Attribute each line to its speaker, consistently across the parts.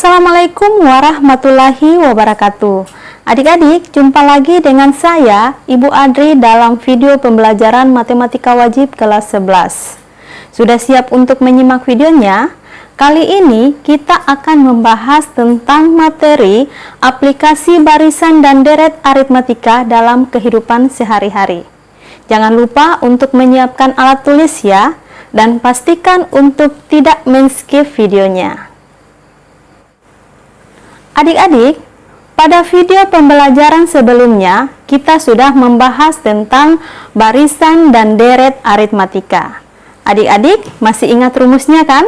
Speaker 1: Assalamualaikum warahmatullahi wabarakatuh. Adik-adik, jumpa lagi dengan saya, Ibu Adri, dalam video pembelajaran Matematika Wajib kelas 11. Sudah siap untuk menyimak videonya? Kali ini kita akan membahas tentang materi aplikasi barisan dan deret aritmatika dalam kehidupan sehari-hari. Jangan lupa untuk menyiapkan alat tulis ya, dan pastikan untuk tidak men-skip videonya. Adik-adik, pada video pembelajaran sebelumnya, kita sudah membahas tentang barisan dan deret aritmatika. Adik-adik, masih ingat rumusnya kan?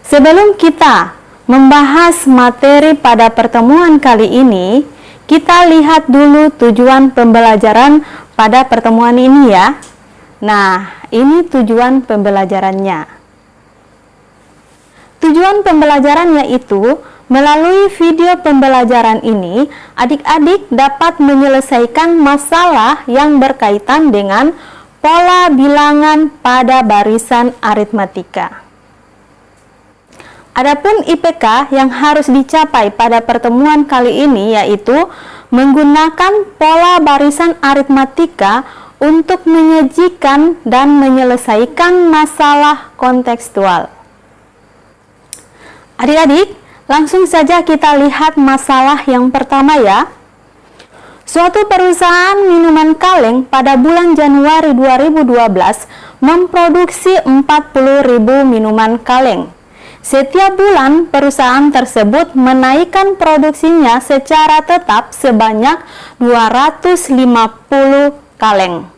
Speaker 1: Sebelum kita membahas materi pada pertemuan kali ini, kita lihat dulu tujuan pembelajaran pada pertemuan ini ya. Nah, ini tujuan pembelajarannya. Tujuan pembelajaran yaitu, melalui video pembelajaran ini, adik-adik dapat menyelesaikan masalah yang berkaitan dengan pola bilangan pada barisan aritmatika. Adapun IPK yang harus dicapai pada pertemuan kali ini yaitu menggunakan pola barisan aritmatika untuk menyajikan dan menyelesaikan masalah kontekstual. Adik-adik, langsung saja kita lihat masalah yang pertama ya. Suatu perusahaan minuman kaleng pada bulan Januari 2012 memproduksi 40.000 minuman kaleng. Setiap bulan perusahaan tersebut menaikkan produksinya secara tetap sebanyak 250 kaleng.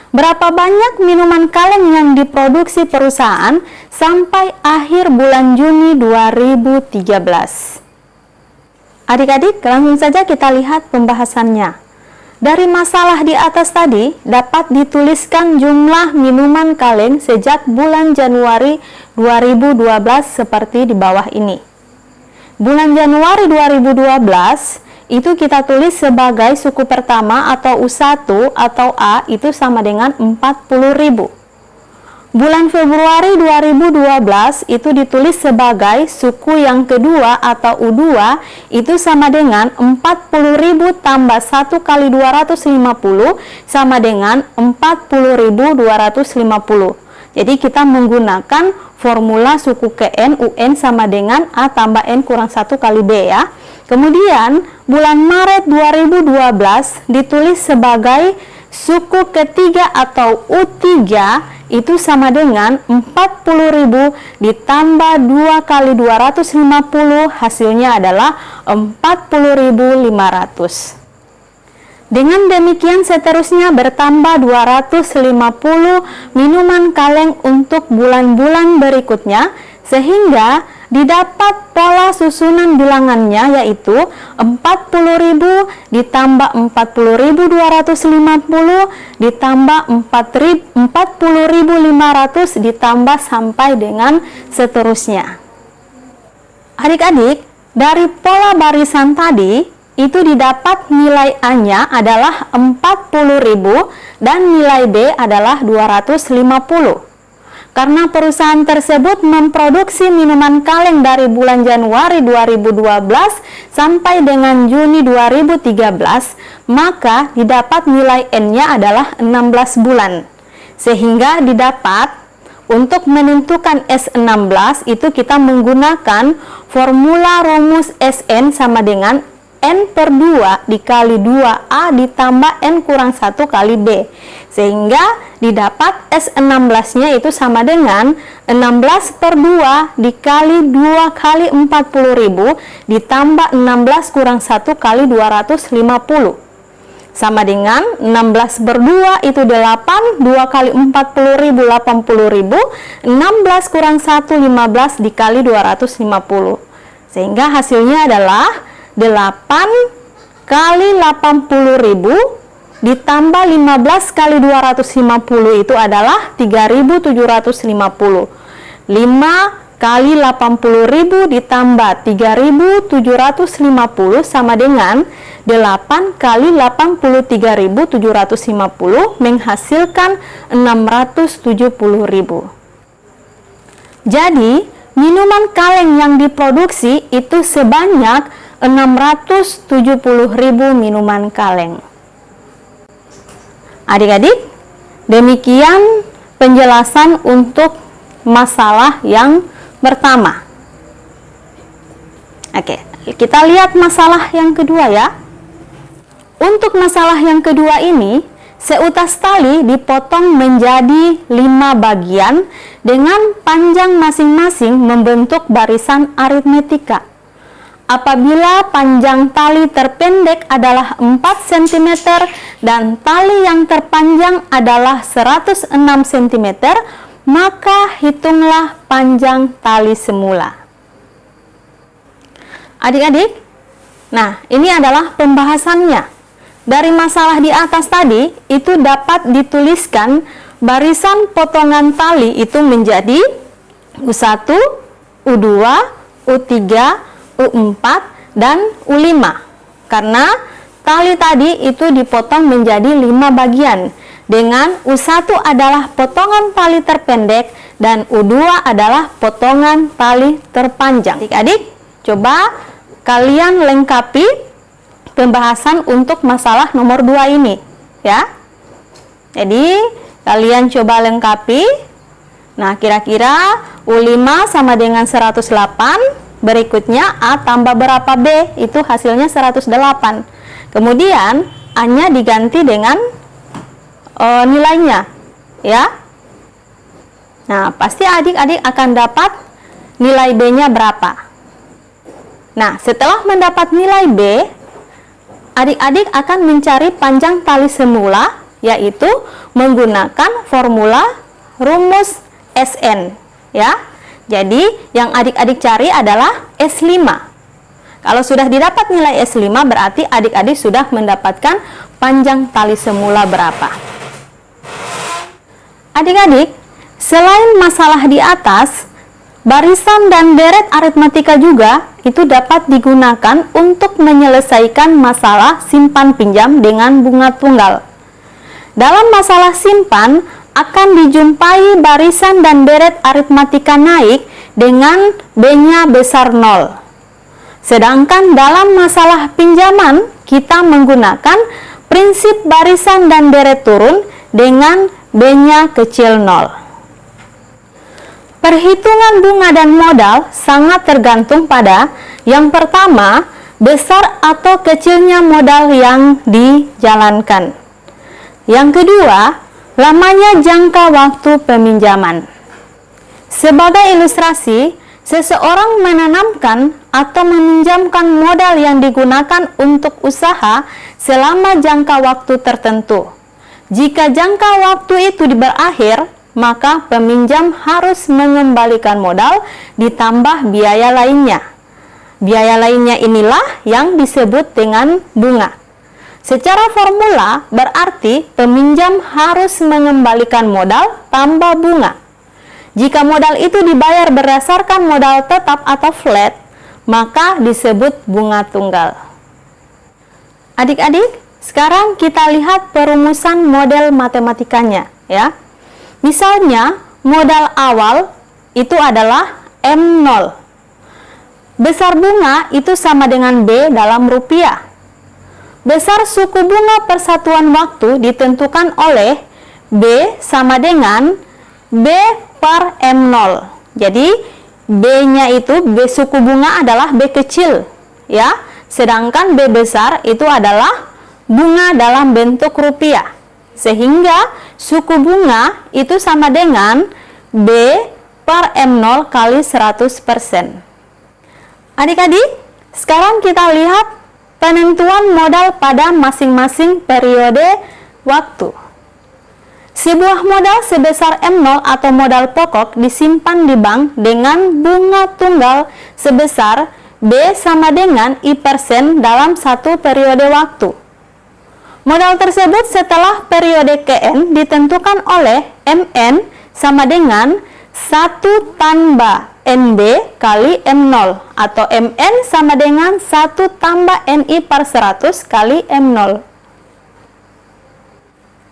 Speaker 1: Berapa banyak minuman kaleng yang diproduksi perusahaan sampai akhir bulan Juni 2013? Adik-adik, langsung saja kita lihat pembahasannya. Dari masalah di atas tadi, dapat dituliskan jumlah minuman kaleng sejak bulan Januari 2012 seperti di bawah ini. Bulan Januari 2012 itu kita tulis sebagai suku pertama atau U1 atau A itu sama dengan 40.000. Bulan Februari 2012 itu ditulis sebagai suku yang kedua atau U2 itu sama dengan 40.000 tambah 1 kali 250 sama dengan 40.250. Jadi kita menggunakan formula suku ke N, UN sama dengan A tambah N kurang 1 kali B ya. Kemudian bulan Maret 2012 ditulis sebagai suku ketiga atau U3 itu sama dengan 40.000 ditambah 2 kali 250 hasilnya adalah 40.500. Dengan demikian seterusnya bertambah 250 minuman kaleng untuk bulan-bulan berikutnya sehingga didapat pola susunan bilangannya yaitu 40.000 ditambah 40.250 ditambah 40.500 ditambah sampai dengan seterusnya. Adik-adik, dari pola barisan tadi itu didapat nilai A-nya adalah 40.000 dan nilai B adalah 250. Karena perusahaan tersebut memproduksi minuman kaleng dari bulan Januari 2012 sampai dengan Juni 2013, maka didapat nilai N-nya adalah 16 bulan. Sehingga didapat untuk menentukan S16 itu kita menggunakan formula rumus SN sama dengan N per 2 dikali 2A ditambah N kurang 1 kali B. Sehingga didapat S16-nya itu sama dengan 16 per 2 dikali 2 kali 40.000 ditambah 16 kurang 1 kali 250. Sama dengan 16 per 2 itu 8, 2 kali 40.000 80.000, 16 kurang 1 15 dikali 250. Sehingga hasilnya adalah 8 kali 80.000 ditambah 15 kali 250 itu adalah 3.750. 5 kali 80.000 ditambah 3.750 sama dengan 8 kali 83.750 menghasilkan 670.000. Jadi minuman kaleng yang diproduksi itu sebanyak 670.000 minuman kaleng. Adik-adik, demikian penjelasan untuk masalah yang pertama. Oke, kita lihat masalah yang kedua ya. Untuk masalah yang kedua ini, seutas tali dipotong menjadi 5 bagian dengan panjang masing-masing membentuk barisan aritmetika. Apabila panjang tali terpendek adalah 4 cm dan tali yang terpanjang adalah 106 cm, maka hitunglah panjang tali semula. Adik-adik, nah ini adalah pembahasannya. Dari masalah di atas tadi, itu dapat dituliskan barisan potongan tali itu menjadi U1, U2, U3, U4, dan U5. Karena tali tadi itu dipotong menjadi 5 bagian, dengan U1 adalah potongan tali terpendek dan U2 adalah potongan tali terpanjang. Adik-adik, coba kalian lengkapi pembahasan untuk masalah nomor 2 ini ya. Jadi kalian coba lengkapi. Nah, kira-kira U5 sama dengan 108. Berikutnya A tambah berapa B? Itu hasilnya 108. Kemudian A-nya diganti dengan nilainya ya. Nah, pasti adik-adik akan dapat nilai B-nya berapa. Nah, setelah mendapat nilai B, adik-adik akan mencari panjang tali semula, yaitu menggunakan formula rumus SN ya. Jadi yang adik-adik cari adalah S5. Kalau sudah didapat nilai S5, berarti adik-adik sudah mendapatkan panjang tali semula berapa. Adik-adik, selain masalah di atas, barisan dan deret aritmatika juga itu dapat digunakan untuk menyelesaikan masalah simpan pinjam dengan bunga tunggal. Dalam masalah simpan, akan dijumpai barisan dan deret aritmatika naik dengan B-nya besar 0. Sedangkan dalam masalah pinjaman, kita menggunakan prinsip barisan dan deret turun dengan B-nya kecil 0. Perhitungan bunga dan modal sangat tergantung pada yang pertama, besar atau kecilnya modal yang dijalankan. Yang kedua, lamanya jangka waktu peminjaman. Sebagai ilustrasi, seseorang menanamkan atau meminjamkan modal yang digunakan untuk usaha selama jangka waktu tertentu. Jika jangka waktu itu berakhir, maka peminjam harus mengembalikan modal ditambah biaya lainnya. Biaya lainnya inilah yang disebut dengan bunga. Secara formula berarti peminjam harus mengembalikan modal tambah bunga. Jika modal itu dibayar berdasarkan modal tetap atau flat, maka disebut bunga tunggal. Adik-adik, sekarang kita lihat perumusan model matematikanya ya. Misalnya, modal awal itu adalah M0. Besar bunga itu sama dengan B dalam rupiah. Besar suku bunga persatuan waktu ditentukan oleh B sama dengan B per M0. Jadi, B-nya itu, B suku bunga adalah B kecil, ya. Sedangkan B besar itu adalah bunga dalam bentuk rupiah. Sehingga, suku bunga itu sama dengan B per M0 kali 100%. Adik-adik, sekarang kita lihat penentuan modal pada masing-masing periode waktu. Sebuah modal sebesar M0 atau modal pokok disimpan di bank dengan bunga tunggal sebesar B sama dengan I% dalam satu periode waktu. Modal tersebut setelah periode Kn ditentukan oleh Mn sama dengan 1 tambah NB kali M0 atau Mn sama dengan 1 tambah Ni per 100 kali M0.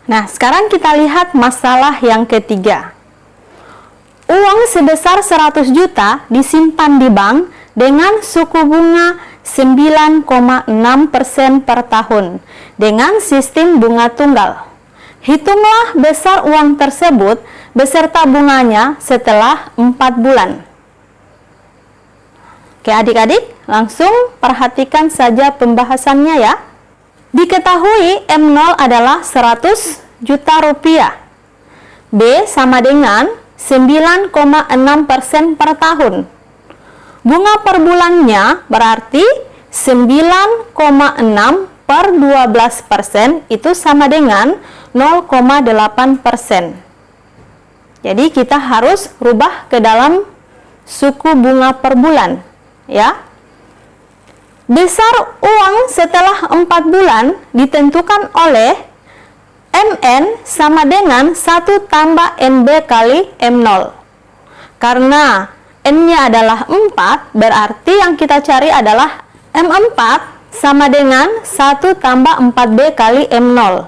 Speaker 1: Nah, sekarang kita lihat masalah yang ketiga. Uang sebesar 100 juta disimpan di bank dengan suku bunga 9,6% per tahun dengan sistem bunga tunggal. Hitunglah besar uang tersebut beserta bunganya setelah 4 bulan. Oke adik-adik, langsung perhatikan saja pembahasannya ya. Diketahui M0 adalah 100 juta rupiah. B sama dengan 9,6% per tahun. Bunga per bulannya berarti 9,6 per 12% itu sama dengan 0,8%. Jadi kita harus rubah ke dalam suku bunga per bulan ya. Besar uang setelah 4 bulan ditentukan oleh MN sama dengan 1 tambah NB kali M0. Karena N-nya adalah 4, berarti yang kita cari adalah M4 sama dengan 1 tambah 4B kali M0.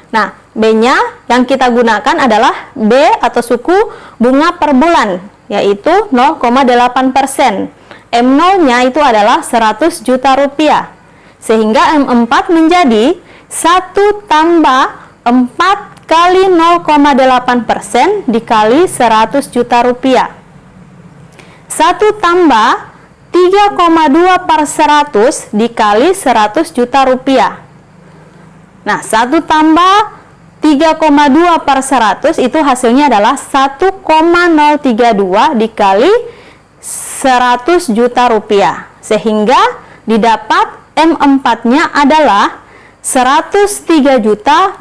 Speaker 1: Nah, B-nya yang kita gunakan adalah B atau suku bunga per bulan, yaitu 0,8%. M0-nya itu adalah 100 juta rupiah. Sehingga M4 menjadi 1 tambah 4 kali 0,8% dikali 100 juta rupiah. 1 tambah 3,2 per 100 dikali 100 juta rupiah. Nah, 1 tambah 3,2 per 100 itu hasilnya adalah 1,032 dikali 100 juta rupiah. Sehingga didapat M4-nya adalah 103.200.000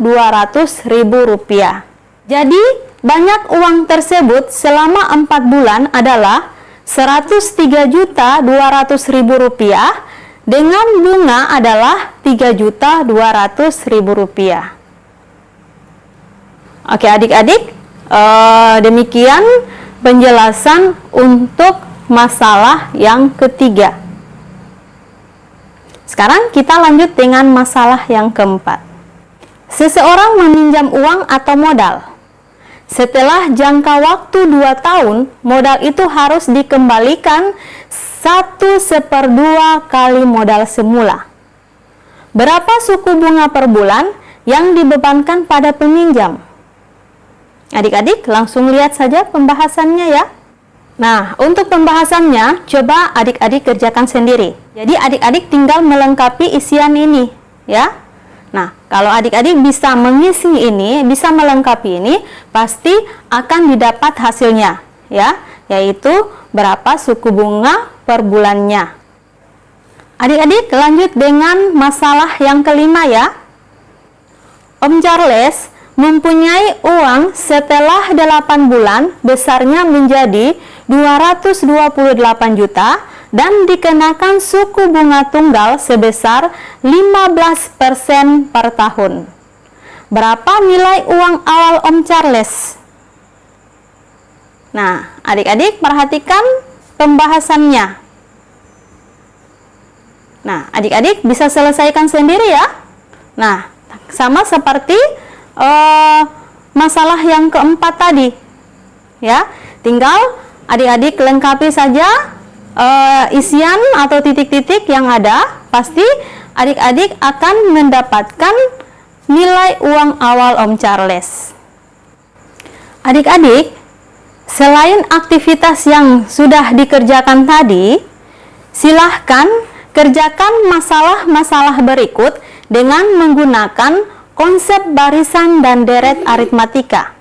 Speaker 1: rupiah. Jadi, banyak uang tersebut selama 4 bulan adalah 103.200.000 rupiah dengan bunga adalah 3.200.000 rupiah. Oke adik-adik, demikian penjelasan untuk masalah yang ketiga. Sekarang kita lanjut dengan masalah yang keempat. Seseorang meminjam uang atau modal. Setelah jangka waktu 2 tahun, modal itu harus dikembalikan 1/2 kali modal semula. Berapa suku bunga per bulan yang dibebankan pada peminjam? Adik-adik langsung lihat saja pembahasannya ya. Nah, untuk pembahasannya, coba adik-adik kerjakan sendiri. Jadi adik-adik tinggal melengkapi isian ini ya. Nah, kalau adik-adik bisa mengisi ini, bisa melengkapi ini, pasti akan didapat hasilnya ya, yaitu berapa suku bunga per bulannya. Adik-adik lanjut dengan masalah yang kelima ya. Om Charles mempunyai uang setelah 8 bulan besarnya menjadi 228 juta dan dikenakan suku bunga tunggal sebesar 15% per tahun. Berapa nilai uang awal Om Charles? Nah, adik-adik perhatikan pembahasannya. Nah, adik-adik bisa selesaikan sendiri ya. Nah, sama seperti masalah yang keempat tadi. Ya, tinggal adik-adik lengkapi saja isian atau titik-titik yang ada, pasti adik-adik akan mendapatkan nilai uang awal Om Charles. Adik-adik, selain aktivitas yang sudah dikerjakan tadi, silahkan kerjakan masalah-masalah berikut dengan menggunakan konsep barisan dan deret aritmatika.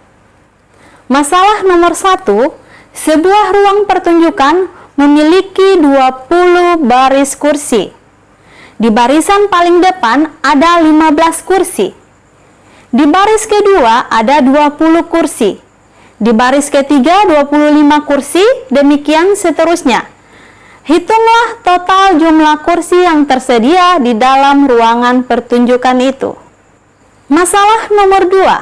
Speaker 1: Masalah nomor 1, sebuah ruang pertunjukan memiliki 20 baris kursi. Di barisan paling depan ada 15 kursi. Di baris kedua ada 20 kursi. Di baris ketiga 25 kursi, demikian seterusnya. Hitunglah total jumlah kursi yang tersedia di dalam ruangan pertunjukan itu. Masalah nomor 2.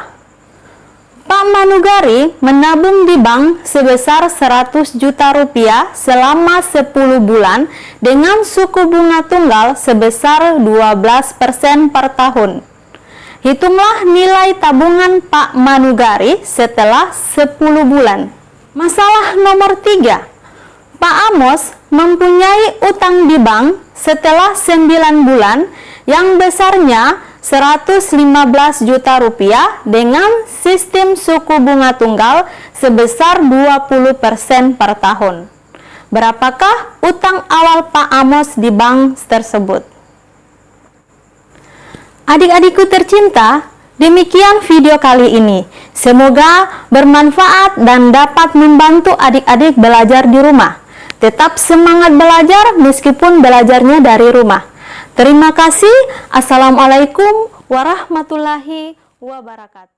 Speaker 1: Pak Manugari menabung di bank sebesar 100 juta rupiah selama 10 bulan dengan suku bunga tunggal sebesar 12% per tahun. Hitunglah nilai tabungan Pak Manugari setelah 10 bulan. Masalah nomor 3. Pak Amos mempunyai utang di bank setelah 9 bulan yang besarnya 115 juta rupiah dengan sistem suku bunga tunggal sebesar 20% per tahun. Berapakah utang awal Pak Amos di bank tersebut? Adik-adikku tercinta, demikian video kali ini. Semoga bermanfaat dan dapat membantu adik-adik belajar di rumah. Tetap semangat belajar meskipun belajarnya dari rumah. Terima kasih. Assalamualaikum warahmatullahi wabarakatuh.